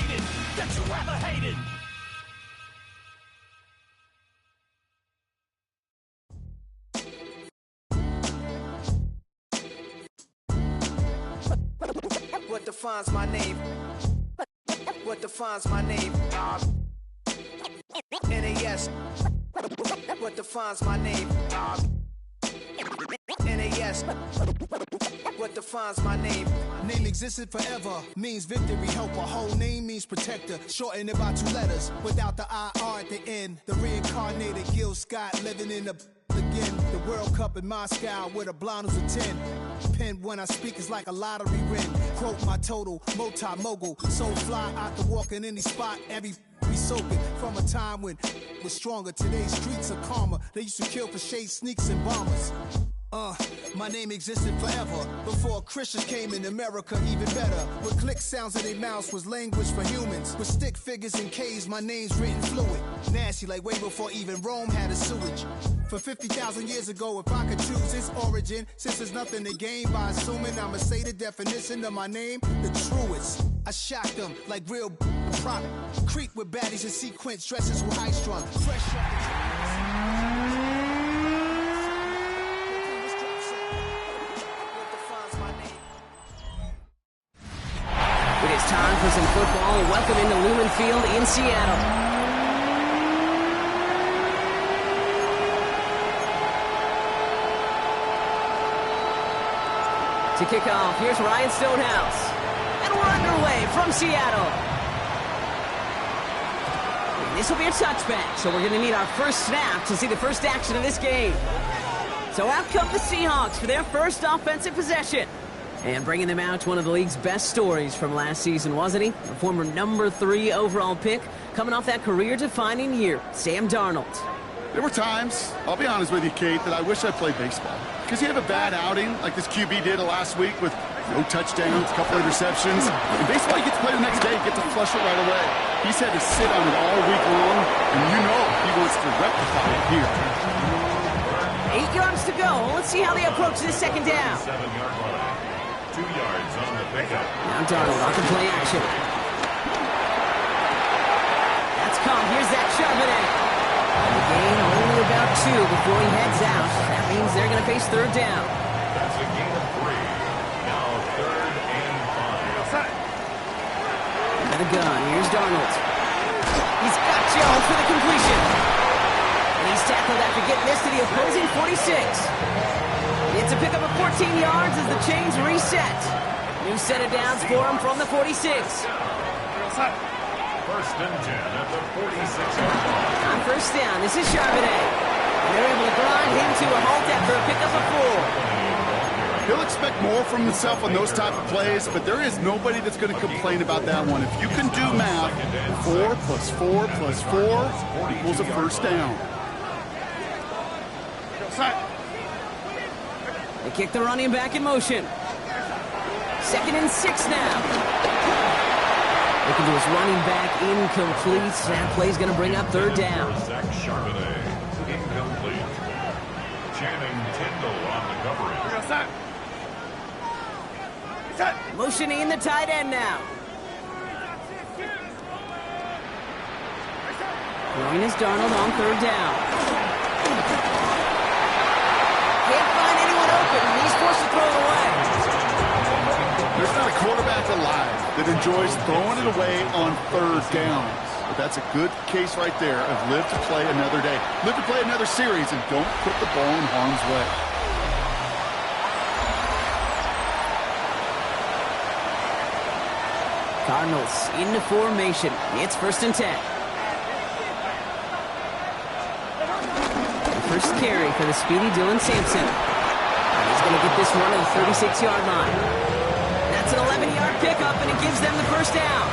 hated, that you rather hated. What defines my name? What defines my name? NAS. What defines my name? NAS. What defines my name? Name existed forever, means victory, helper. Whole name means protector, shortened it by 2 letters, without the IR at the end. The reincarnated Gil Scott living in the again. The World Cup in Moscow with a blonde who's a 10. Pen when I speak is like a lottery win. Quote my total, multi-mogul. So fly out to walk in any spot, every we soaking from a time when was stronger. Today's streets are calmer. They used to kill for shade sneaks and bombers. My name existed forever. Before Christians came in America, even better. With click sounds in their mouths was language for humans. With stick figures and K's, my name's written fluid. Nasty like way before even Rome had a sewage. For 50,000 years ago, if I could choose its origin, since there's nothing to gain by assuming I'ma say the definition of my name, the truest. I shocked them like real prop. Creep with baddies in sequence, dresses with high strung. Fresh It is time for some football. Welcome into Lumen Field in Seattle. To kick off, here's Ryan Stonehouse. And we're underway from Seattle. This will be a touchback, so we're going to need our first snap to see the first action of this game. So out come the Seahawks for their first offensive possession. And bringing them out to one of the league's best stories from last season, wasn't he? A former number 3 overall pick, coming off that career-defining year, Sam Darnold. There were times, I'll be honest with you, Kate, that I wish I played baseball. Because you have a bad outing, like this QB did last week with no touchdowns, a couple interceptions. In baseball, you get to play the next day, you get to flush it right away. He's had to sit on it all week long, and you know he wants to rectify it here. 8 yards to go. Let's see how they approach this second down. 7-yard line. 2 yards on the pickup. Now Darnold off the play action. That's come. Here's that Charbonnet. The gain only about 2 before he heads out. That means they're going to face third down. That's a gain of 3. Now 3rd and 5. Got a gun. Here's Darnold. He's got Jones for the completion. And he's tackled after getting this to the opposing 46. It's a pickup of 14 yards as the chains reset. New set of downs for him from the 46. First and 10 at the 46-yard line. On first down, this is Charbonnet. And they're able to grind him to a halt after a pickup of 4. He'll expect more from himself on those type of plays, but there is nobody that's going to complain about that one. If you can do math, 4 plus 4 plus 4 equals a first down. They kick the running back in motion. 2nd and 6 now. Looking to his running back, incomplete. That play's going to bring up third down. Zach Charbonnet, incomplete. Channing Tindall on the coverage. Motioning the tight end now. Throwing is Darnold on third down. Can't find anyone open, and he's forced to throw it away. There's not a quarterback alive that enjoys throwing it away on third downs. But that's a good case right there of live to play another day. Live to play another series and don't put the ball in harm's way. Cardinals into formation. It's 1st and 10. The first carry for the speedy Dylan Sampson. He's going to get this one at the 36-yard line. That's an 11-yard pickup, and it gives them the first down.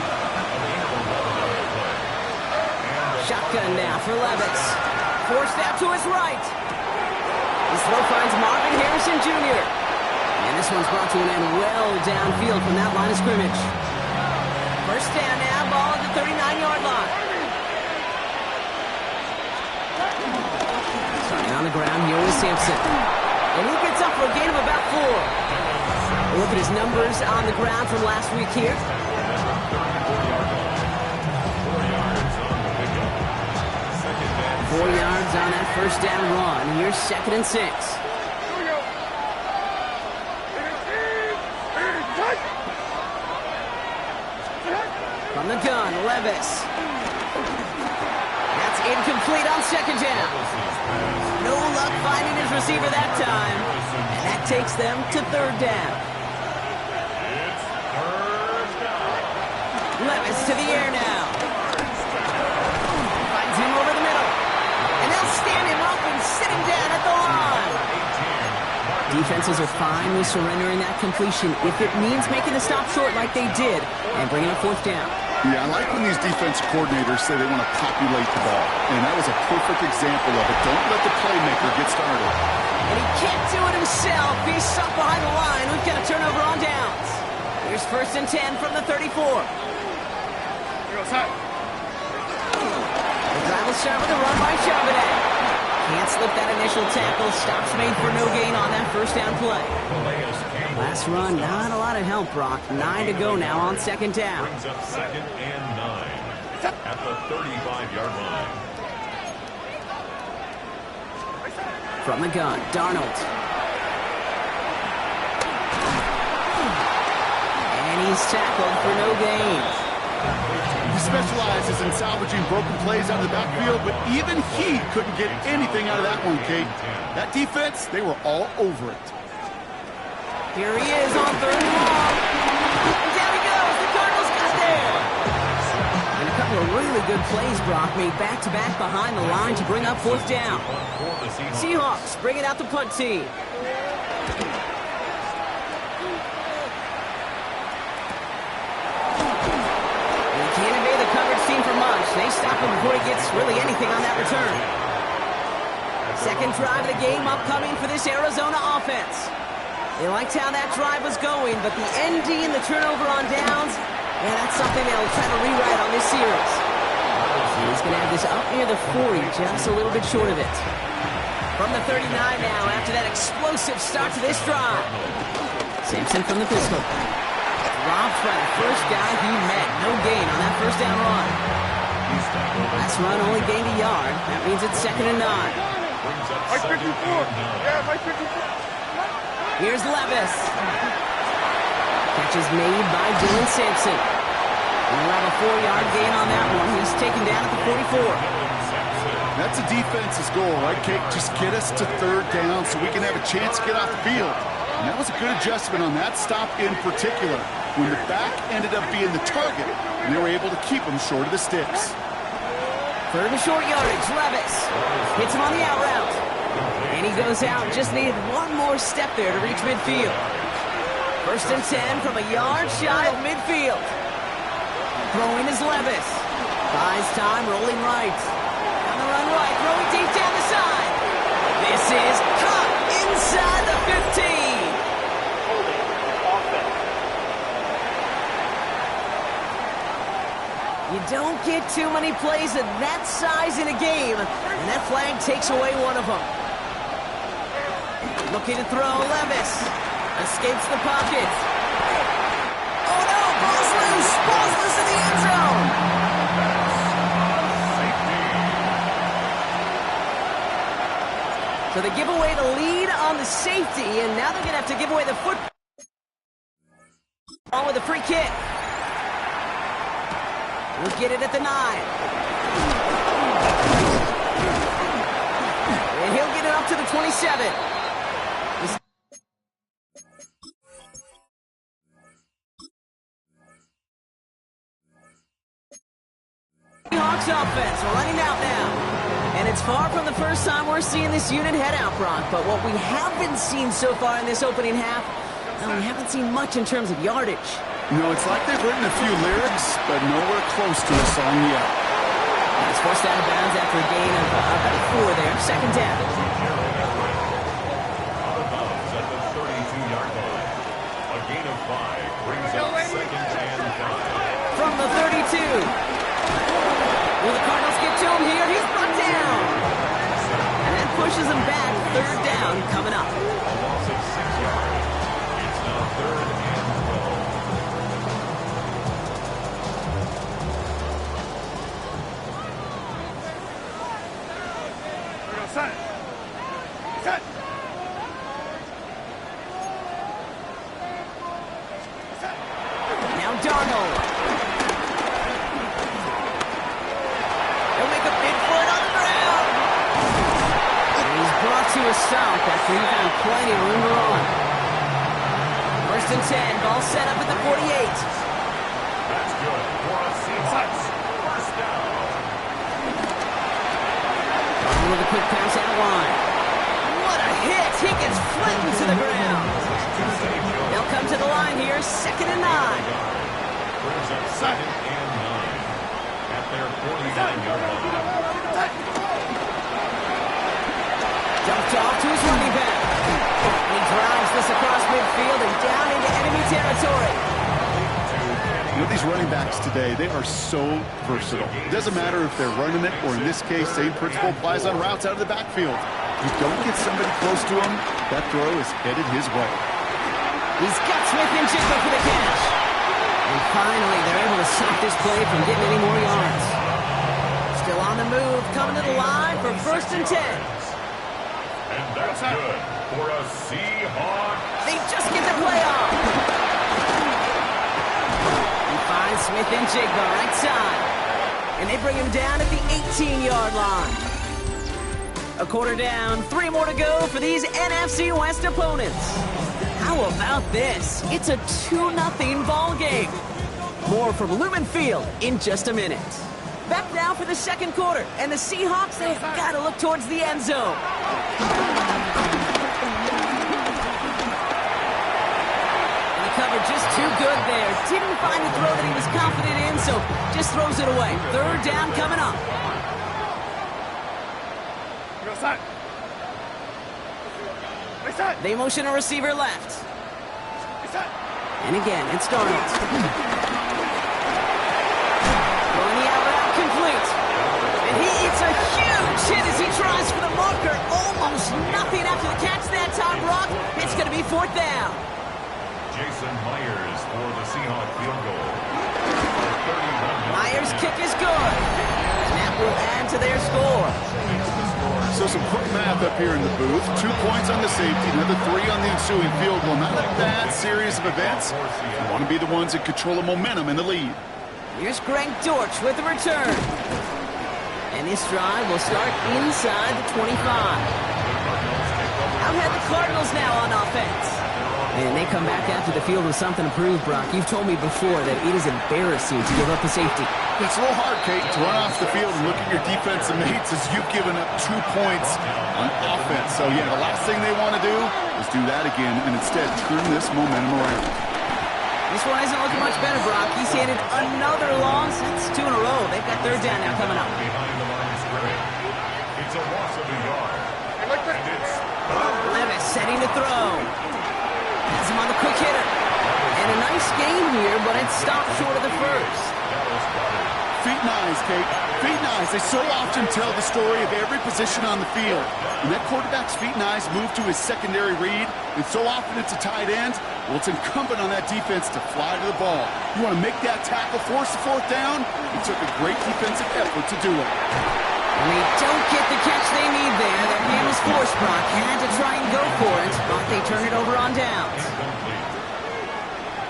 Shotgun now for Levis. Forced out to his right. His throw finds Marvin Harrison Jr. And this one's brought to an end well downfield from that line of scrimmage. First down now, ball at the 39-yard line. Starting on the ground here with Sampson. And he gets up for a gain of about 4. Look at his numbers on the ground from last week here. 4 yards on that first down run. Here's 2nd and 6. From the gun, Levis. That's incomplete on 2nd down. No luck finding his receiver that time. And that takes them to 3rd down. Levis to the air now. Finds him over the middle. And they'll stand him up and sit him down at the line. Defenses are fine with surrendering that completion if it means making the stop short like they did and bringing up 4th down. Yeah, I like when these defensive coordinators say they want to populate the ball. And that was a perfect example of it. Don't let the playmaker get started. And he can't do it himself. He's stuck behind the line. We've got a turnover on downs. Here's 1st and 10 from the 34. The drive will start with a run by Charbonnet. Can't slip that initial tackle. Stops made for no gain on that first down play. Last run, not a lot of help, Brock. 9 to go now on 2nd down. Brings up 2nd and 9 at the 35-yard line. From the gun, Darnold. And he's tackled for no gain. He specializes in salvaging broken plays out of the backfield, but even he couldn't get anything out of that one, Kate. That defense, they were all over it. Here he is on 3rd and long. And down he goes. The Cardinals got there. And a couple of really good plays, Brock, made back-to-back behind the line to bring up 4th down. Seahawks bringing out the punt team. They can't evade the coverage team for much. They stop him before he gets really anything on that return. 2nd drive of the game upcoming for this Arizona offense. They liked how that drive was going, but the ND and the turnover on downs, yeah, that's something they'll try to rewrite on this series. He's going to have this up near the 40, just a little bit short of it. From the 39 now, after that explosive start to this drive. Sampson from the pistol. Robbed by the first guy he met. No gain on that first down run. Last run only gained a yard. That means it's 2nd and 9. Mike 54. Yeah, Mike 54. Here's Levis. Catch is made by Dylan Sampson. We'll have a 4-yard gain on that one. He's taken down at the 44. That's a defense's goal, right, Kate? Just get us to 3rd down so we can have a chance to get off the field. And that was a good adjustment on that stop in particular, when the back ended up being the target, and they were able to keep him short of the sticks. 3rd and short yardage, Levis. Hits him on the out route. And he goes out, just needed one more step there to reach midfield. 1st and 10 from a yard shy of midfield. Throwing is Levis. Buys time, rolling right. On the run right, throwing deep down the side. This is caught inside the 15. You don't get too many plays of that size in a game, and that flag takes away one of them. Looking to throw, Levis. Escapes the pocket. Oh no, ball's loose! Ball's loose in the end zone! So they give away the lead on the safety, and now they're going to have to give away the football with a free kick. We'll get it at the 9. And he'll get it up to the 27. Seahawks offense running out now. And it's far from the first time we're seeing this unit head out, Brock. But what we haven't seen so far in this opening half, well, we haven't seen much in terms of yardage. No, it's like they've written a few lyrics, but nowhere close to a song yet. It's forced out of bounds after a gain of about 4 there. 2nd down. Out of bounds at the 32-yard line. A gain of 5 brings up 2nd and 5. From the 32. Will the Cardinals get to him here? He's brought down. And that pushes him back. 3rd down coming up. A loss of 6 yards. It's now 3rd and 12. Darnold. He'll make a big for it on the ground. And he's brought to a stop after he found plenty of room to run. First and 10, ball set up at the 48. That's good for a Seahawks first down. With a quick pass out wide. What a hit! He gets flattened to the ground. They'll come to the line here, 2nd and 9. Brings up 2nd and 9 at their 49-yard line. Dumped off to his running back. He drives this across midfield and down into enemy territory. You know, these running backs today, they are so versatile. It doesn't matter if they're running it or, in this case, same principle applies on routes out of the backfield. If you don't get somebody close to him, that throw is headed his way. He's got Smith and Jigba for the catch. And finally, they're able to stop this play from getting any more yards. Still on the move, coming to the line for 1st and 10. And that's good for a Seahawks. They just get the play off. He finds Smith and Jigba right side. And they bring him down at the 18-yard line. A quarter down, 3 more to go for these NFC West opponents. How about this? It's a 2-0 ball game. More from Lumen Field in just a minute. Back now for the second quarter, and the Seahawks, they've got to look towards the end zone. And the cover just too good there. Didn't find a throw that he was confident in, so just throws it away. 3rd down coming up. They motion a receiver left. And again, it's Darnold. Throwing the out route complete. And he eats a huge hit as he tries for the marker. Almost nothing after the catch that time, Brock. It's going to be 4th down. Jason Myers for the Seahawks field goal. Myers' kick is good. And that will add to their score. So some quick math up here in the booth. 2 points on the safety, another 3 on the ensuing field goal. Not a bad series of events. You want to be the ones that control the momentum in the lead. Here's Greg Dortch with the return. And this drive will start inside the 25. Out head the Cardinals now on offense. And they come back after the field with something to prove, Brock. You've told me before that it is embarrassing to give up a safety. It's a little hard, Kate, to run off the field and look at your defensive mates as you've given up 2 points on offense. So, yeah, the last thing they want to do is do that again and instead turn this momentum around. This one isn't looking much better, Brock. He's handed another loss. That's 2 in a row. They've got 3rd down now coming up. Behind the line of scrimmage. It's a loss of a yard. And it's Levis setting to throw. Has him on the quick hitter. And a nice game here, but it's stopped short of the first. Feet and eyes, Kate. Feet and eyes. They so often tell the story of every position on the field. When that quarterback's feet and eyes move to his secondary read, and so often it's a tight end, well, it's incumbent on that defense to fly to the ball. You want to make that tackle, force the 4th down? It took a great defensive effort to do it. And they don't get the catch they need there. Their hand was forced, Brock. Had to try and go for it, but they turn it over on downs.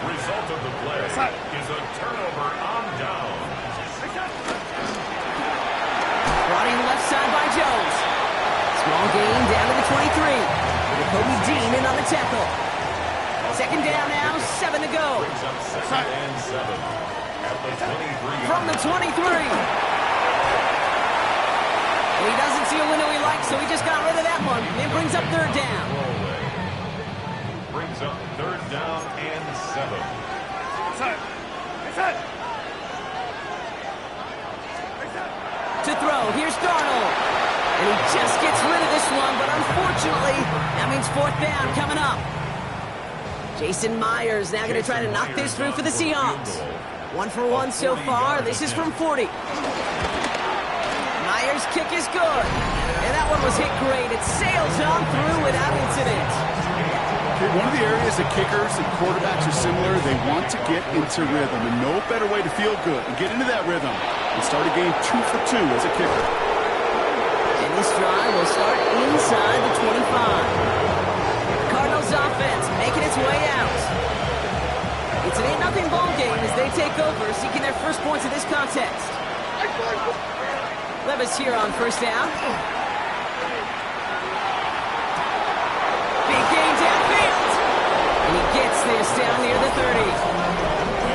Result of the play is a turnover on down. Brought in left side by Jones. Small gain down to the 23. With Kobe Dean in on the tackle. 2nd down now, 7 to go. Brings up 2nd and 7 at the 23. From the 23. And he doesn't see a window he likes, so he just got rid of that one. And it brings up 3rd down. Brings up 3rd down and 7. To throw, here's Darnold. And he just gets rid of this one, but unfortunately, that means 4th down coming up. Jason Myers now going to try to knock this through for the Seahawks. 1 for 1 so far. This is from 40. Myers' kick is good. And that one was hit great. It sails on through without incident. Okay, one of the areas that kickers and quarterbacks are similar, they want to get into rhythm. And no better way to feel good and get into that rhythm and start a game 2 for 2 as a kicker. And this drive will start inside the 25. Cardinals offense making its way out. It's an 8-0 ball game as they take over, seeking their first points of this contest. Levis here on first down. Big gain downfield. And he gets this down near the 30.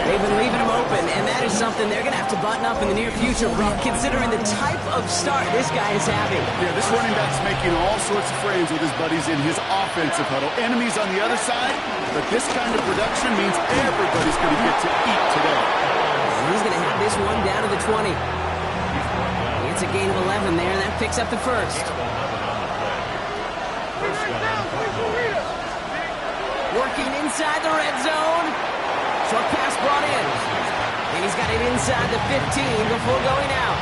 They've been leaving him open, and that is something they're going to have to button up in the near future, bro, considering the type of start this guy is having. Yeah, this running back's making all sorts of frames with his buddies in his offensive huddle. Enemies on the other side, but this kind of production means everybody's going to get to eat today. He's going to have this one down to the 20. It's a gain of 11 there, and that picks up the first. Working inside the red zone. Short pass brought in. And he's got it inside the 15 before going out.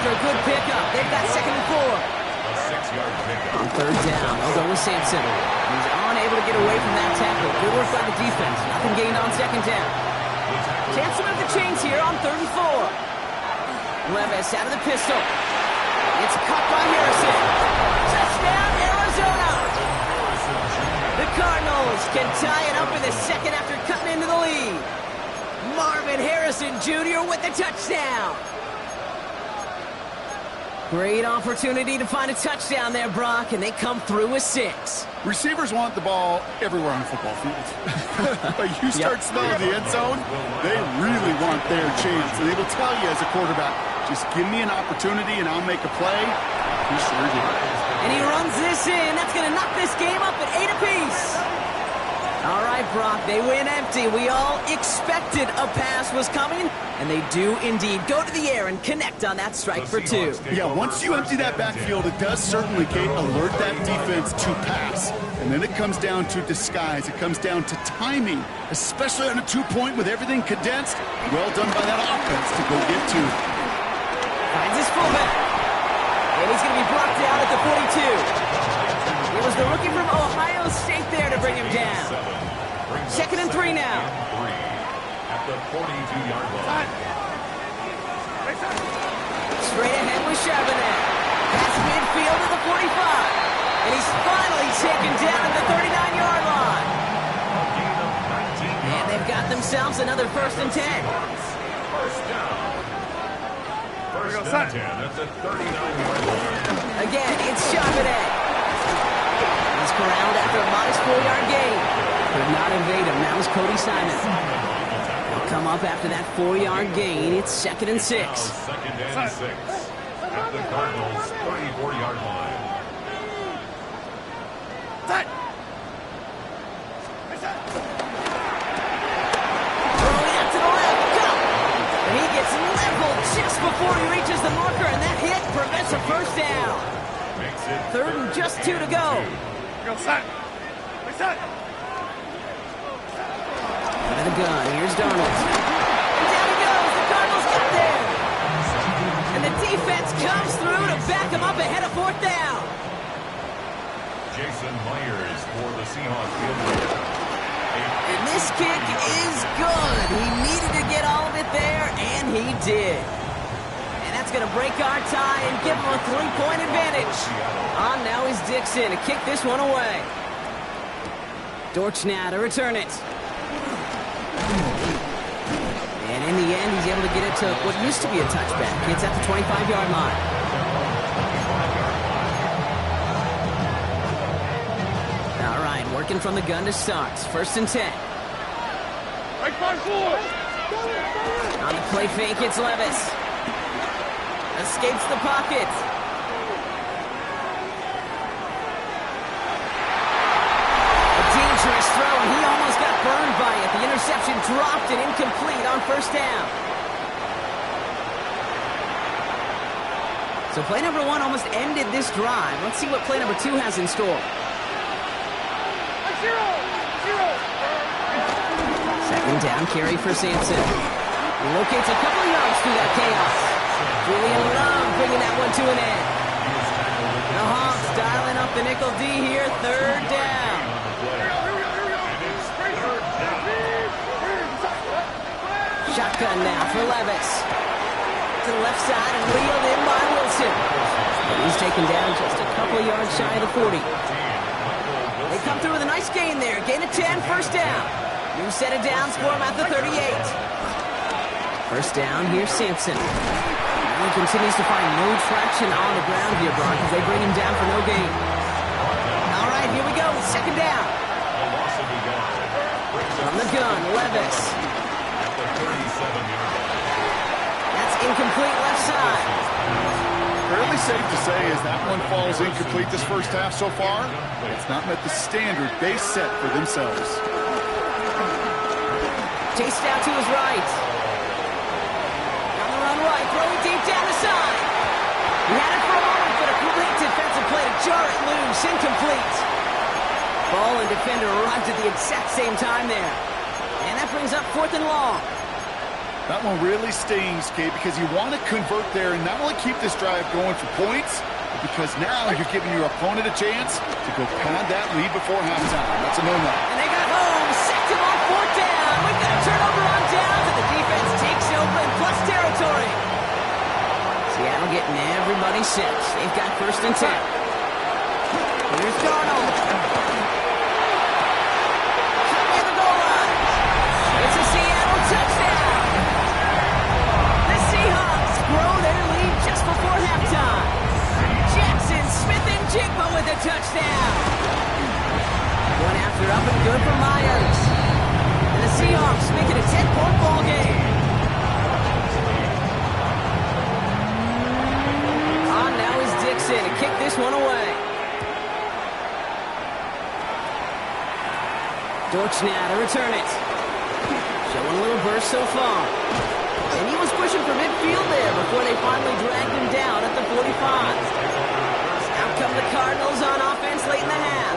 After a good pickup, they've got 2nd and 4. A 6-yard pickup. On 3rd down, they'll go with Sampson. He's unable to get away from that tackle. Good work by the defense. Nothing gained on 2nd down. Chance to move the chains here on 3rd and 4. Levis out of the pistol. It's caught by Harrison. Touchdown, Arizona! The Cardinals can tie it up in the 2nd after cutting into the lead. Marvin Harrison Jr. with the touchdown. Great opportunity to find a touchdown there, Brock, and they come through with 6. Receivers want the ball everywhere on the football field. But you start smelling the end zone, they really want their chance. And they will tell you as a quarterback, just give me an opportunity and I'll make a play. He sure did. And he runs this in. That's going to knock this game up at 8 apiece. All right, Brock, they win empty. We all expected a pass was coming, and they do indeed go to the air and connect on that strike for 2. Yeah, once you empty that backfield, it does certainly, Kate, alert that defense to pass. And then it comes down to disguise. It comes down to timing, especially on a 2-point with everything condensed. Well done by that offense to go get 2. Finds his fullback. And he's going to be blocked out at the 42. It was the rookie from Ohio State there to bring him down. 2nd and 3 now. At the 42-yard line. Straight ahead with Charbonnet. Past midfield to the 45. And he's finally taken down at the 39-yard line. And they've got themselves another 1st and 10. First down. First and 10 at the 39-yard line. Again, it's Charbonnet. He's corralled after a modest 4-yard gain. Could not evade him. That was Cody Simon. They'll come up after that 4-yard gain. It's 2nd and 6. Now 2nd and 6 at the Cardinals' 34-yard line. Throwing out to the left. Go! And he gets leveled just before he reaches the marker, and that hit prevents a first down. Makes it 3rd and just 2 to go. Out of the gun, here's Darnold. And down he goes, the Cardinals got there. And the defense comes through to back him up ahead of 4th down. Jason Myers for the Seahawks field goal. And this kick is good. He needed to get all of it there, and he did. And that's going to break our tie and give him a 3-point advantage. On now is Dixon to kick this one away. Dortch now to return it. And in the end, he's able to get it to what used to be a touchback. It's at the 25-yard line. All right, working from the gun to start. 1st and 10. On the play fake, it's Levis. Escapes the pocket. Dangerous throw, and he almost got burned by it. The interception dropped and incomplete on 1st down. So play number 1 almost ended this drive. Let's see what play number 2 has in store. 2nd down carry for Sampson. He locates a couple of yards through that chaos. Julian Love bringing that one to an end. The Hawks dialing up the nickel D here, 3rd down. Shotgun now for Levis. To the left side and wheeled in by Wilson. And he's taken down just a couple of yards shy of the 40. They come through with a nice gain there. Gain of 10, 1st down. New set of downs for him at the 38. First down, here's Sampson. He continues to find no traction on the ground here, Brock, as they bring him down for no gain. All right, here we go. Second down. From the gun, Levis. That's incomplete left side. Fairly safe to say as that one falls incomplete this first half so far. It's not met the standard they set for themselves. Chased out to his right. On the run right, throw it deep down the side. He had it for a moment, but a great defensive play to jar it loose, incomplete. Ball and defender arrived at the exact same time there. And that brings up 4th and long. That one really stings, Kate, because you want to convert there and not only keep this drive going for points, but because now you're giving your opponent a chance to go pad that lead before halftime. That's a no-no. And they got home, sacked him on 4th down. We've got a turnover on downs, and the defense takes over in plus territory. Seattle getting everybody set. They've got 1st and 10. Here's Darnold. Near the goal line. It's a Seattle touchdown. The Seahawks grow their lead just before halftime. Jackson, Smith, and Jigba with a touchdown. One after up and good for Myers. And the Seahawks make it a 10-point ball game. On now is Dixon to kick this one away. Dortch now to return it. Showing a little burst so far. And he was pushing for midfield there before they finally dragged him down at the 45. Out come the Cardinals on offense late in the half.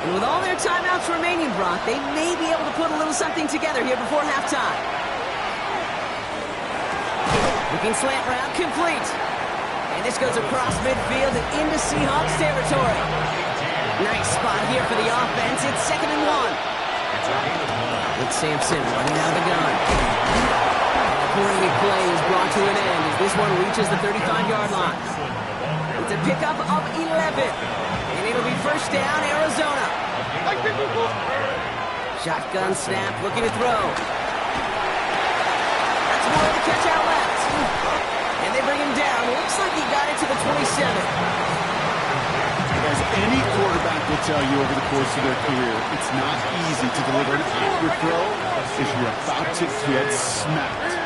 And with all their timeouts remaining, Brock, they may be able to put a little something together here before halftime. Looking slant route complete. And this goes across midfield and into Seahawks territory. Nice spot here for the offense. It's 2nd and 1. It's Sampson running out of the gun. The great play is brought to an end as this one reaches the 35-yard line. It's a pickup of 11. And it'll be first down, Arizona. Shotgun snap, looking to throw. That's more of the catch out left. And they bring him down. Looks like he got it to the 27. As any quarterback will tell you over the course of their career, it's not easy to deliver an accurate throw if you're about to get smacked.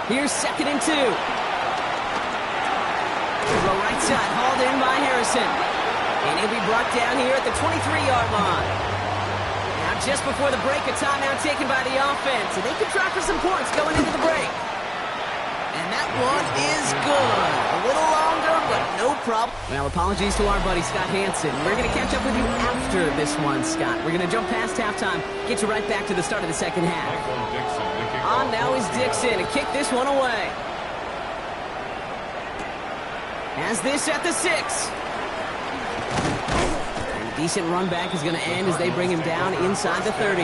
Here's 2nd and 2. The right side hauled in by Harrison. And he'll be brought down here at the 23-yard line. Now just before the break, a timeout taken by the offense. And they could try for some points going into the break. And that one is good. A little longer, but no problem. Well, apologies to our buddy Scott Hansen. We're going to catch up with you after this one, Scott. We're going to jump past halftime, get you right back to the start of the second half. On now is Dixon to kick this one away. Has this at the 6. And a decent run back is going to end as they bring him down inside the 30.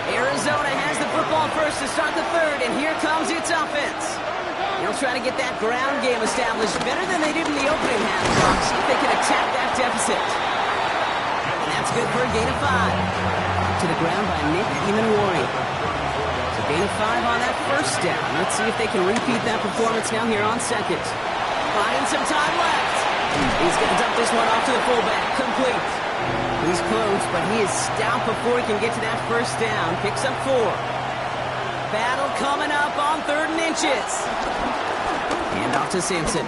Arizona has the football first to start the 3rd, and here comes its offense. They'll try to get that ground game established better than they did in the opening half. See if they can attack that deficit. And that's good for a gain of 5. To the ground by Nick Emanwari. So gain of 5 on that first down. Let's see if they can repeat that performance now here on 2nd. Finding some time left. He's going to dump this one off to the fullback. Complete. He's close, but he is stopped before he can get to that first down. Picks up 4. Battle coming up on 3rd and inches. Hand off to Sampson.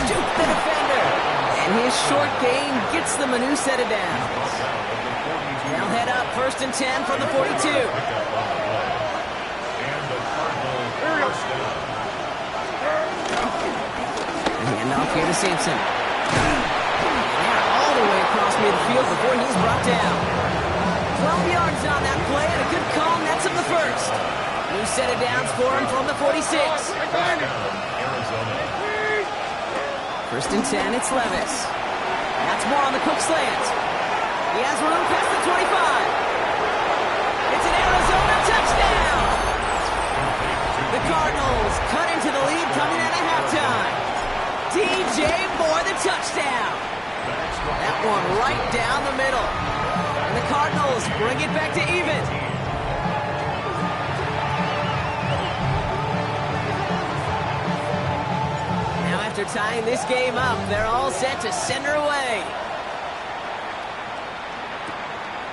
Juke the defender. And his short gain gets them a new set of downs. They'll head up 1st and 10 from the 42. Hand off here to Sampson. All the way across midfield before he's brought down. 12 yards on that play and a good call nets him the first. New set of downs for him from the 46. 1st and 10, it's Levis. That's more on the Cook slant. He has room past the 25. It's an Arizona touchdown. The Cardinals cut into the lead coming out of halftime. DJ Moore the touchdown. That one right down the middle. And the Cardinals bring it back to even. Now after tying this game up, they're all set to send her away.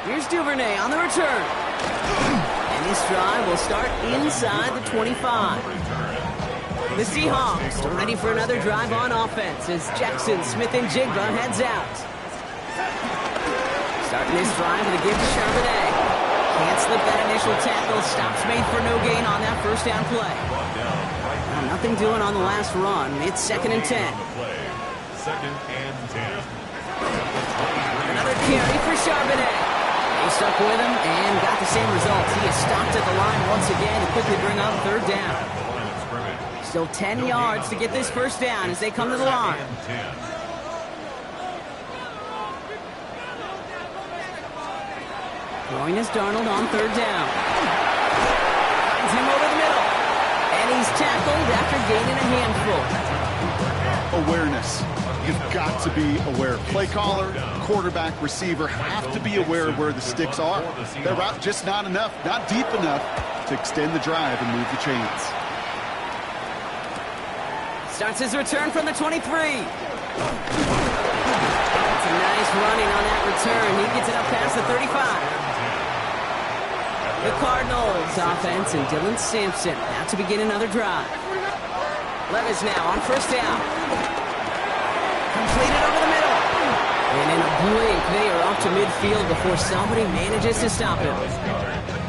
Here's Duvernay on the return. And this drive will start inside the 25. The Seahawks are ready for another drive on offense as Jackson, Smith, and Jigba heads out. Starting this drive with a give to Charbonnet. Can't slip that initial tackle. Stops made for no gain on that first down play. Nothing doing on the last run. It's 2nd and 10. 2nd and 10. Another carry for Charbonnet. They stuck with him and got the same result. He is stopped at the line once again to quickly bring up 3rd down. Still 10 yards to get this first down as they come to the line. Throwing is Darnold on 3rd down. Finds him over the middle. And he's tackled after gaining a handful. Awareness. You've got to be aware. Play caller, quarterback, receiver have to be aware of where the sticks are. They're out just not enough, not deep enough to extend the drive and move the chains. Starts his return from the 23. That's a nice running on that return. He gets it up past the 35. The Cardinals offense and Dylan Sampson out to begin another drive. Levis now on 1st down. Completed over the middle. And in a blink, they are off to midfield before somebody manages to stop him.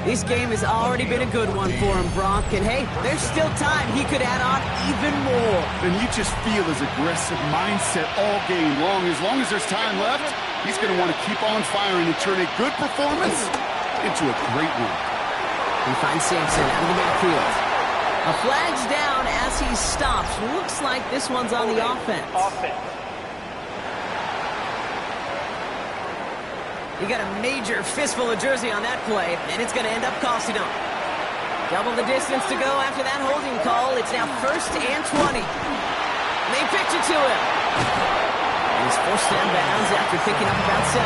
This game has already been a good one for him, Brock. And hey, there's still time he could add on even more. And you just feel his aggressive mindset all game long. As long as there's time left, he's going to want to keep on firing and turn a good performance into a great one. He finds Sampson out of the backfield. A flag's down as he stops. Looks like this one's on the offense. He got a major fistful of jersey on that play, and it's going to end up costing him. Double the distance to go after that holding call. It's now 1st and 20. They pitch it to him. And he's forced down bounds after picking up about 7.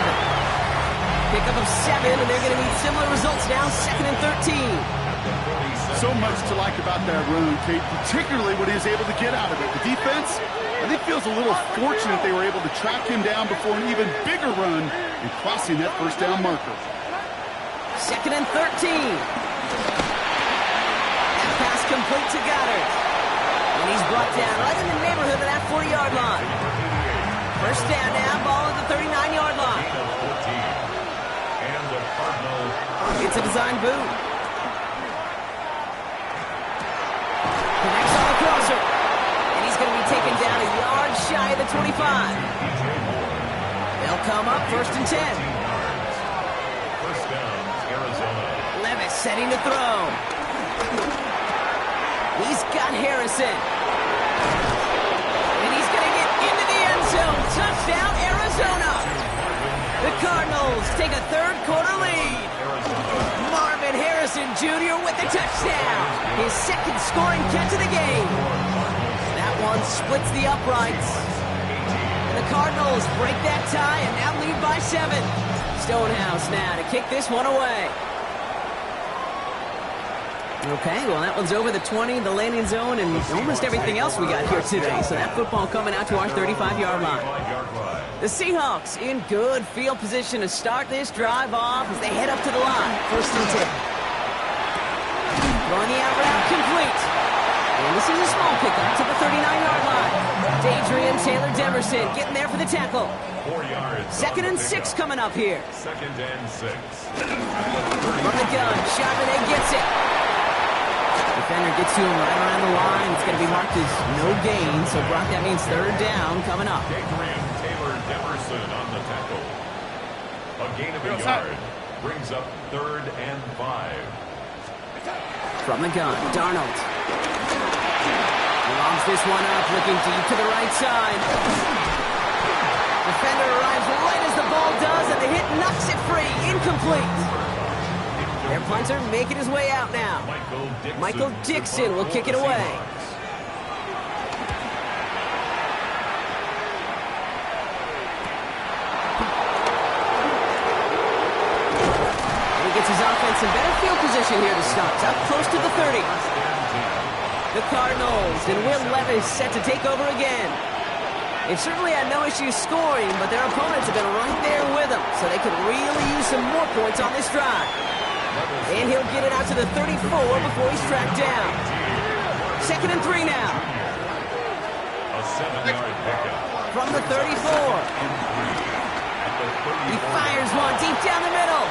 Pickup of 7, and they're going to need similar results now, 2nd and 13. So much to like about that run, Kate, particularly what he was able to get out of it. The defense, I think, feels a little fortunate they were able to track him down before an even bigger run and crossing that first down marker. 2nd and 13. That pass complete to Goddard. And he's brought down right in the neighborhood of that 40-yard line. First down now, ball at the 39-yard line. It's a design boot. Connects on the crosser. And he's going to be taken down a yard shy of the 25. They'll come up 1st and 10. First down, Arizona. Levis setting to throw. He's got Harrison. And he's going to get into the end zone. Touchdown, Arizona. The Cardinals take a 3rd quarter lead. Marvin Harrison Jr. with the touchdown. His 2nd scoring catch of the game. That one splits the uprights. The Cardinals break that tie and now lead by 7. Stonehouse now to kick this one away. Okay, well, that one's over the 20, the landing zone, and almost everything else we got here today. So that football coming out to our 35-yard line. The Seahawks in good field position to start this drive off as they head up to the line. 1st and 10. Throwing the out route complete. And this is a small pickup to the 39-yard line. Adrian Taylor Demerson getting there for the tackle. 4 yards. 2nd and 6 coming up here. 2nd and 6. From the gun, Charbonnet gets it. Defender gets to him right around the line. It's going to be marked as no gain. So, Brock, that means 3rd down coming up. Adrian Taylor Demerson on the tackle. A gain of a yard brings up 3rd and 5. From the gun, Darnold. Lobs this one up, looking deep to the right side. Defender arrives right as the ball does, and the hit knocks it free. Incomplete. Their punter making his way out now. Michael Dixon will kick it away. puts his offense in better field position here to start. Up close to the 30. The Cardinals and Will Levis set to take over again. They've certainly had no issues scoring, but their opponents have been right there with them, so they could really use some more points on this drive. And he'll get it out to the 34 before he's tracked down. 2nd and 3 now. A 7-yard pickup. From the 34. He fires one deep down the middle.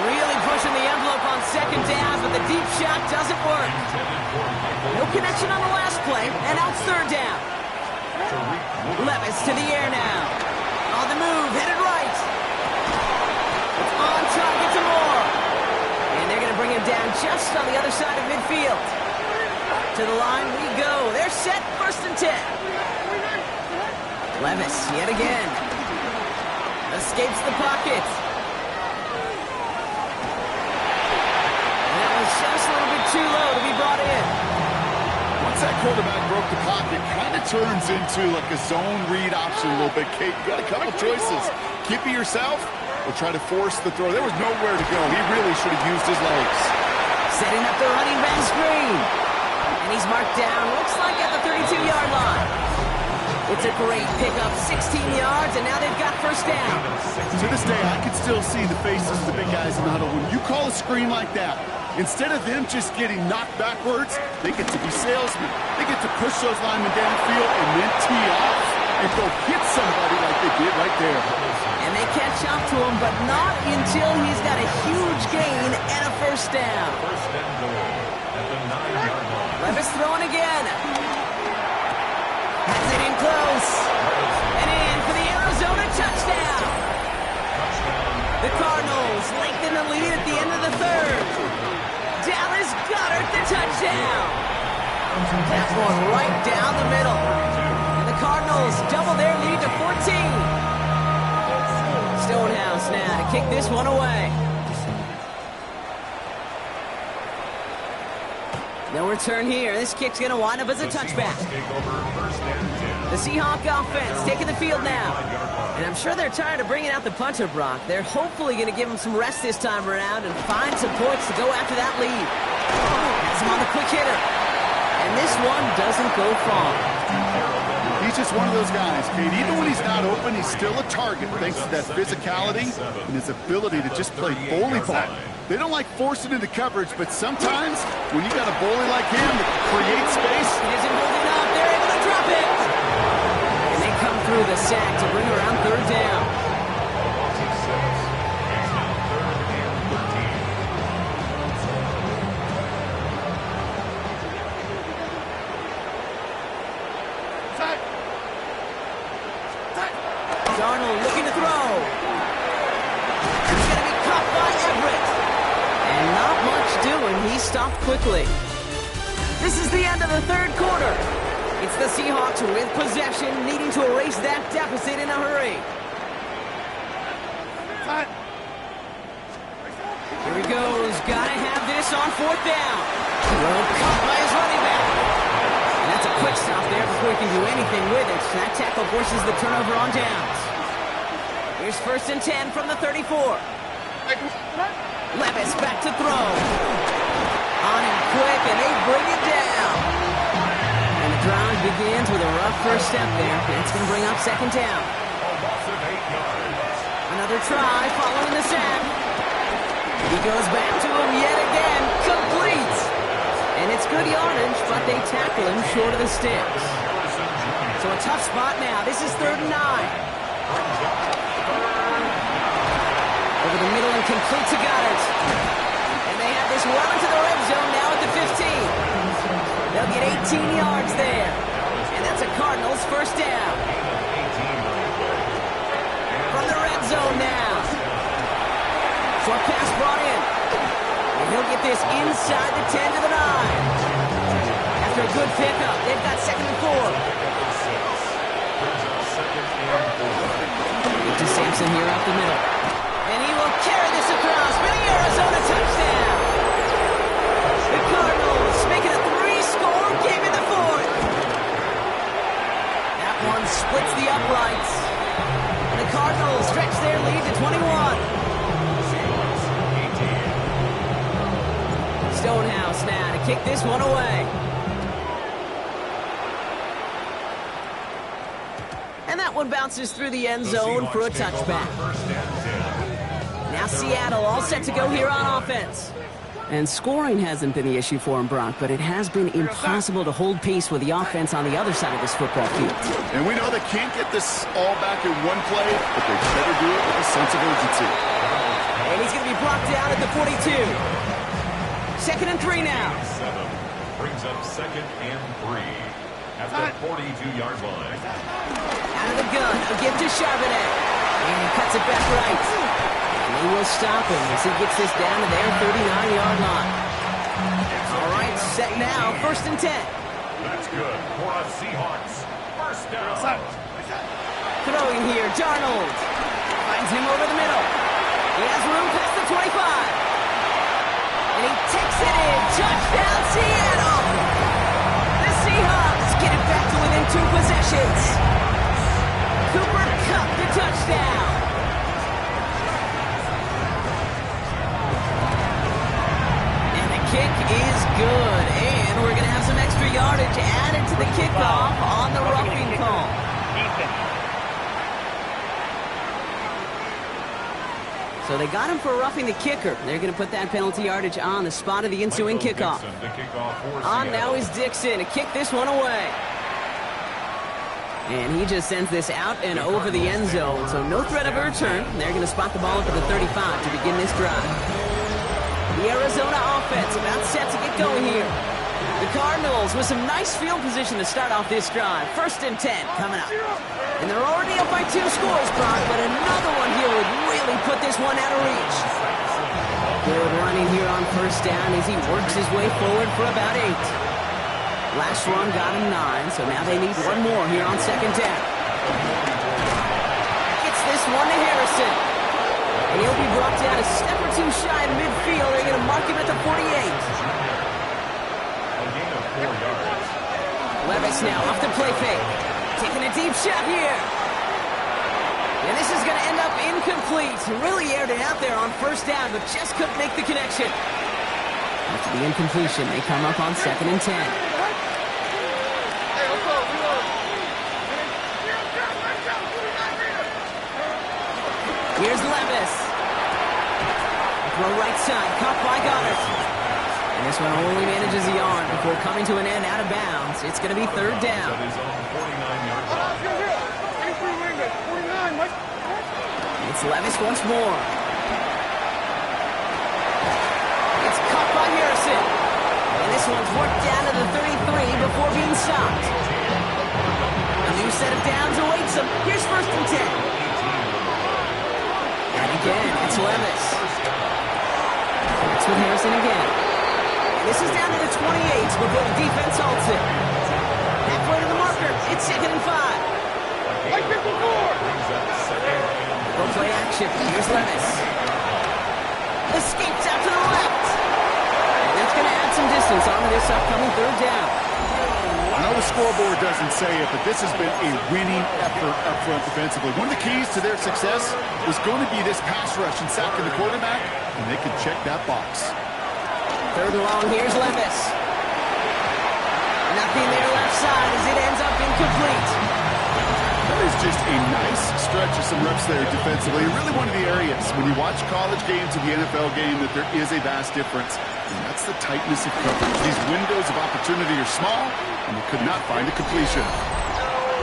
Really pushing the envelope on 2nd down, but the deep shot doesn't work. No connection on the last play, and now it's 3rd down. Levis to the air now. On the move, headed right. It's on target to Moore. And they're going to bring him down just on the other side of midfield. To the line we go. They're set, 1st and 10. Levis, yet again. Escapes the pocket. And that was just a little bit too low to be brought in. Once that quarterback broke the pocket, kind of turns into like a zone read option a little bit. Kate, you got a couple choices. Keep it yourself or try to force the throw. There was nowhere to go. He really should have used his legs. Setting up the running back screen. And he's marked down, looks like at the 32-yard line. It's a great pickup, 16 yards, and now they've got 1st down. To this day, I can still see the faces of the big guys in the huddle. When you call a screen like that, instead of them just getting knocked backwards, they get to be salesmen. They get to push those linemen downfield and then tee off and go hit somebody like they did right there. And they catch up to him, but not until he's got a huge gain and a 1st down. 1st and goal at the 9-yard line. Levis throwing again. Has it in close. And in for the Arizona touchdown. The Cardinals lengthen the lead at the end of the 3rd. Dallas Goedert the touchdown. That one right down the middle. And the Cardinals double their lead to 14. Stonehouse now to kick this one away. No return here. This kick's going to wind up as a touchback. The Seahawk offense taking the field now. And I'm sure they're tired of bringing out the punter, Brock. They're hopefully going to give him some rest this time around and find some points to go after that lead. Has him on the quick hitter. And this one doesn't go far. He's just one of those guys, Kate. Even when he's not open, he's still a target thanks to that physicality and his ability to just play bully ball. They don't like forcing into coverage, but sometimes when you got a bully like him that creates space. He isn't holding up. They're able to drop it. And they come through the sack to bring around 3rd down. Darnold looking to throw. He's going to be caught by Everett. And not much doing. He stopped quickly. This is the end of the 3rd quarter. It's the Seahawks with possession, needing to erase that deficit in a hurry. Here he goes. Got to have this on 4th down. Well caught by his running back. And that's a quick stop there before he can do anything with it. That tackle forces the turnover on downs. Here's 1st and 10 from the 34. Levis back to throw. On him quick, and they bring it down. And the drive begins with a rough 1st step there. It's going to bring up 2nd down. Another try following the sack. He goes back to him yet again. Complete. And it's good yardage, but they tackle him short of the sticks. So a tough spot now. This is 3rd and 9. Over the middle and complete to Goedert. And they have this well into the red zone now at the 15. They'll get 18 yards there. And that's a Cardinals 1st down. From the red zone now. Short pass brought in. And he'll get this inside the 10 to the 9. After a good pickup, they've got 2nd and 4. To Sampson here out the middle. And he will carry this across for the Arizona touchdown. The Cardinals making a 3-score game in the 4th. That one splits the uprights. And the Cardinals stretch their lead to 21. kick this one away. And that one bounces through the end zone for a touchback. Now Seattle all set to go here on offense. And scoring hasn't been the issue for him, Brock, but it has been impossible to hold pace with the offense on the other side of this football field. And we know they can't get this all back in one play, but they better do it with a sense of urgency. And he's going to be blocked down at the 42. 2nd and 3 now. 7 brings up 2nd and 3 at the 42-yard line. Out of the gun, a gift to Charbonnet. And he cuts it back right. They will stop him as he gets this down to their 39-yard line. All right, set now, 1st and 10. That's good for a Seahawks. First down. Throwing here, Darnold. Finds him over the middle. He has room past the 25. And he takes it in. Touchdown, Seattle. The Seahawks get it back to within 2 possessions. Cooper Kupp the touchdown. Kick is good, and we're going to have some extra yardage added to the kickoff on the roughing call. So they got him for roughing the kicker. They're going to put that penalty yardage on the spot of the ensuing kickoff. On now is Dixon to kick this one away. And he just sends this out and over the end zone, so no threat of a return. They're going to spot the ball up at the 35 to begin this drive. The Arizona offense about set to get going here. The Cardinals with some nice field position to start off this drive. 1st and 10 coming up. And they're already up by 2 scores, Brock, but another one here would really put this one out of reach. Good running here on 1st down as he works his way forward for about 8. Last run got him 9, so now they need one more here on 2nd down. Gets this one to Harrison. And he'll be brought down a step or 2 shy of midfield. They're going to mark him at the 48. A gain of 4 yards. Levis now off the play fake. Taking a deep shot here. And this is going to end up incomplete. Really aired it out there on 1st down, but just couldn't make the connection. After the incompletion, they come up on 2nd and 10. Here's Levis. Throw right side, caught by Goddard. And this one only manages a yard before coming to an end out of bounds. It's going to be 3rd down. It's Levis once more. It's caught by Harrison. And this one's worked down to the 33 before being stopped. A new set of downs awaits him. Here's 1st and 10. And again, it's Levis. It's with Harrison again. This is down to the 28 before the defense halts it. Halfway to the marker. It's 2nd and 5. Like before. Go play action. Here's Levis. Escapes out to the left. And that's going to add some distance onto this upcoming 3rd down. I know the scoreboard doesn't say it, but this has been a winning effort up front defensively. One of the keys to their success was going to be this pass rush and sacking the quarterback, and they can check that box. 3rd and long, here's Levis. Nothing there left side as it ends up incomplete. That is just a nice stretch of some reps there defensively. Really one of the areas when you watch college games to the NFL game that there is a vast difference. And that's the tightness of coverage. These windows of opportunity are small, and they could not find a completion.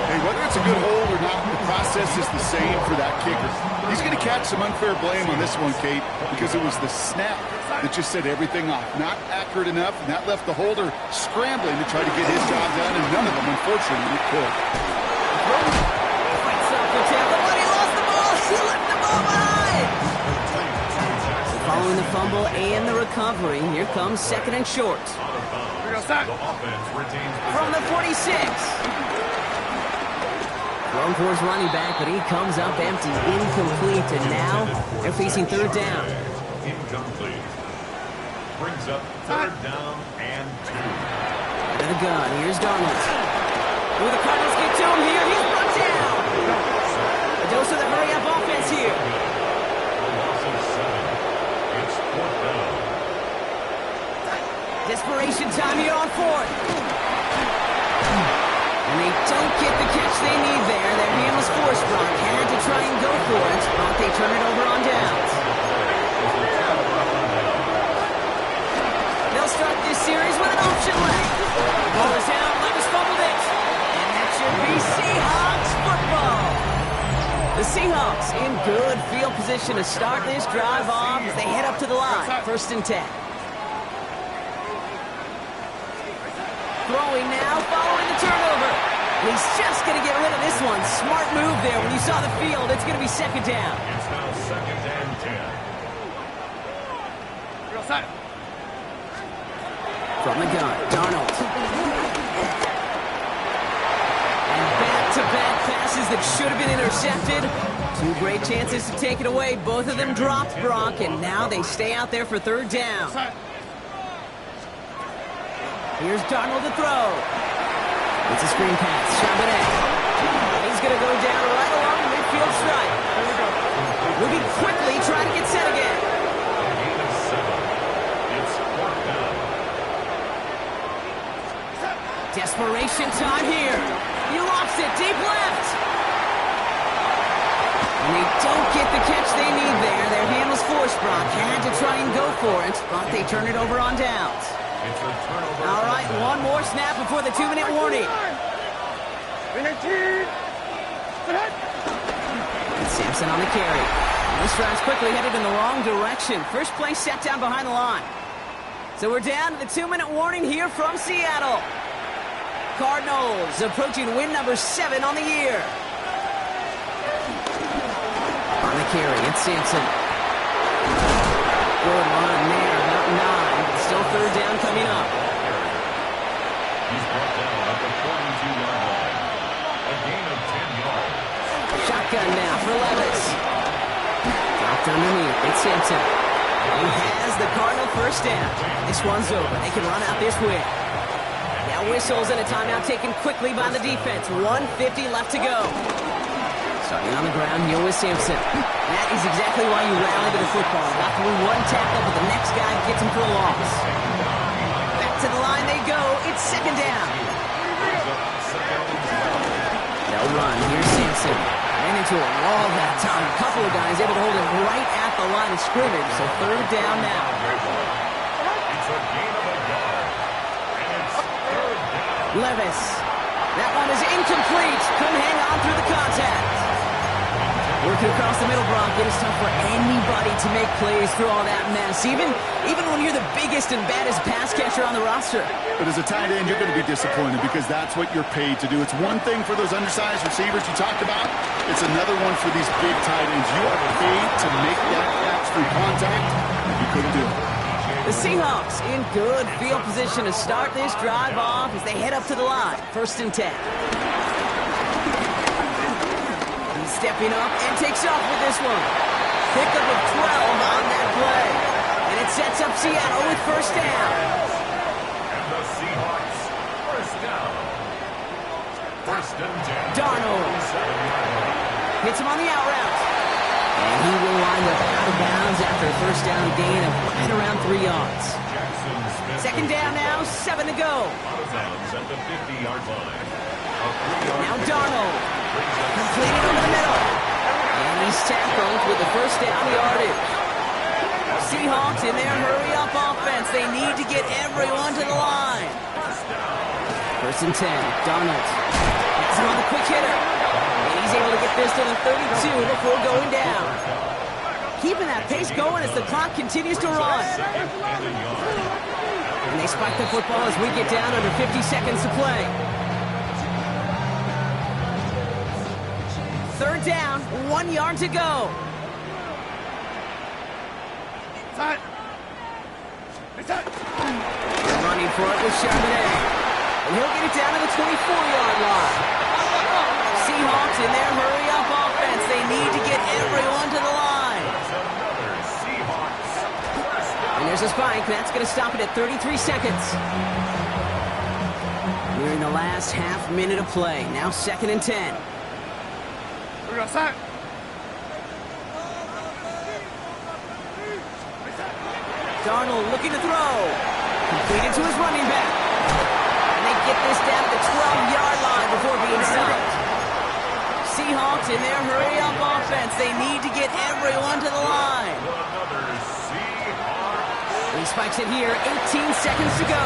Hey, whether it's a good hold or not, the process is the same for that kicker. He's going to catch some unfair blame on this one, Kate, because it was the snap that just set everything off. Not accurate enough, and that left the holder scrambling to try to get his job done, and none of them, unfortunately, could. Fights up the tackle, but he lost the ball. He left the ball behind. Following the fumble and the recovery, here comes 2nd and short. From the 46. Thrown for his running back, but he comes up empty, incomplete, and now they're facing 3rd down. Incomplete. Brings up 3rd down and 2. Out of the gun, here's Darnold. Oh, the Cardinals get to him here. He's brought down. A dose of the hurry-up offense here. It's 4th down. Desperation time here on fourth. And they don't get the catch they need there. Their hand was forced. Brock had to try and go for it, but they turn it over on downs. They'll start this series with an option left. Ball is down. Levis fumbled it. And that should be Seahawks football. The Seahawks in good field position to start this drive off as they head up to the line. 1st and 10. Throwing now, following the turnover. He's just going to get rid of this one. Smart move there. When you saw the field, it's going to be 2nd down. It's now 2nd and 10. From the gun, Darnold. And back-to-back passes that should have been intercepted. 2 great chances to take it away. Both of them dropped, Brock, and now they stay out there for 3rd down. Here's Darnold to throw. It's a screen pass. Charbonnet. He's going to go down right along the midfield stripe. Moving quickly, trying to get set again. Gain of 7. It's 4th down. Desperation time here. He lost it deep left. And they don't get the catch they need there. Their hand was forced. Brock had to try and go for it, but they turn it over on downs. It's a turnover. All right, one more snap before the 2-minute warning. And Sampson on the carry. This drive's quickly headed in the wrong direction. First play set down behind the line. So we're down to the 2-minute warning here from Seattle. Cardinals approaching win number 7 on the year. On the carry, it's Sampson. Good run there, about 9. Still 3rd down coming up. He's brought down at the 42-yard line. A gain of 10 yards. Shotgun now for Levis. Dropped underneath. It's Sampson. He has the Cardinal 1st down. This one's over. They can run out this win. Now whistles and a timeout taken quickly by the defense. 1:50 left to go. Starting on the ground here with Sampson. That is exactly why you rally to the football. Got through one tackle, but the next guy gets him for a loss. Back to the line they go. It's 2nd down. They'll run. Here's Sampson. Ran into a wall that time. A couple of guys able to hold him right at the line of scrimmage. So 3rd down now. It's a gain of a yard. And it's 3rd down. Levis. That one is incomplete. Couldn't hang on through the contact. Working across the middle, Brock. It is tough for anybody to make plays through all that mess, even when you're the biggest and baddest pass catcher on the roster. But as a tight end, you're going to be disappointed because that's what you're paid to do. It's one thing for those undersized receivers you talked about. It's another one for these big tight ends. You are paid to make that catch through contact. You couldn't do it. The Seahawks in good field position to start this drive off as they head up to the line. 1st and 10. He's stepping up and takes off with this one. Pickup of 12 on that play. And it sets up Seattle with 1st down. And the Seahawks, 1st down. 1st and 10. Darnold. Hits him on the out route. And he will wind up out of bounds after a 1st down gain of right around 3 yards. 2nd down now, 7 to go. Out of bounds at the 50-yard line. Now Darnold. Completed over the middle. And he's tackled with the 1st down yardage. Seahawks in their hurry-up offense. They need to get everyone to the line. 1st and 10. Darnold. Gets him on the quick hitter. And he's able to get this to the 32 before going down. Keeping that pace going as the clock continues to run. And they spike the football as we get down under 50 seconds to play. 3rd down, 1 yard to go. They're running for it with Charbonnet. And he'll get it down to the 24-yard line. Seahawks in their hurry-up offense. They need to get everyone to the line. And there's a spike. That's going to stop it at 33 seconds. We're in the last half minute of play. Now 2nd and 10. Darnold looking to throw. Completed to his running back. And they get this down to the 12-yard line before being stopped. Seahawks in their hurry-up offense. They need to get everyone to the line. Another Seahawks. He spikes it here. 18 seconds to go.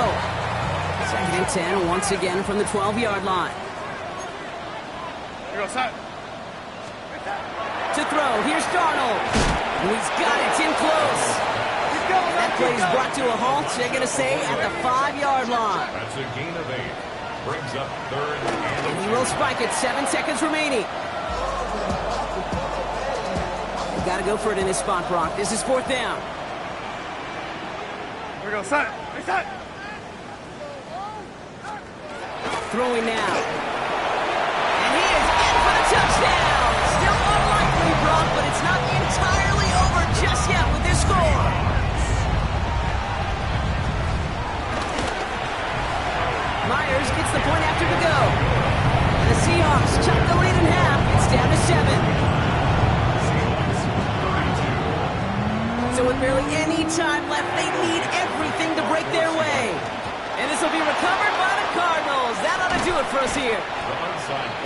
Second and 10 once again from the 12-yard line. Here goes, son. To throw. Here's Darnold. And he's got it. It's in close. That play is brought to a halt, they're going to say, at the 5-yard line. That's a gain of 8. Brings up third And he will spike it. 7 seconds remaining. You got to go for it in this spot, Brock. This is 4th down. Here goes, son. Hey, son. Throwing now. And he is in for the touchdown. Still unlikely, Brock, but it's not entirely over just yet with this score. Myers gets the point after to go. And the Seahawks chop the lead in half. It's down to 7. So with barely any time left, they need everything to break their way. And this will be recovered by the Cardinals. That ought to do it for us here.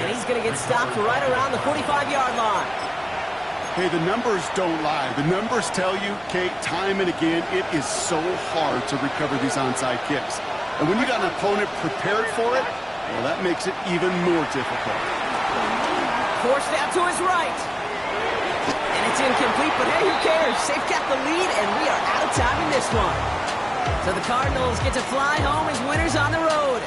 And he's going to get stopped right around the 45-yard line. Hey, the numbers don't lie. The numbers tell you, Kate, time and again, it is so hard to recover these onside kicks. And when you got an opponent prepared for it, well, that makes it even more difficult. Forced out to his right. And it's incomplete, but hey, who cares? They've got the lead, and we are out of time in this one. So the Cardinals get to fly home as winners on the road.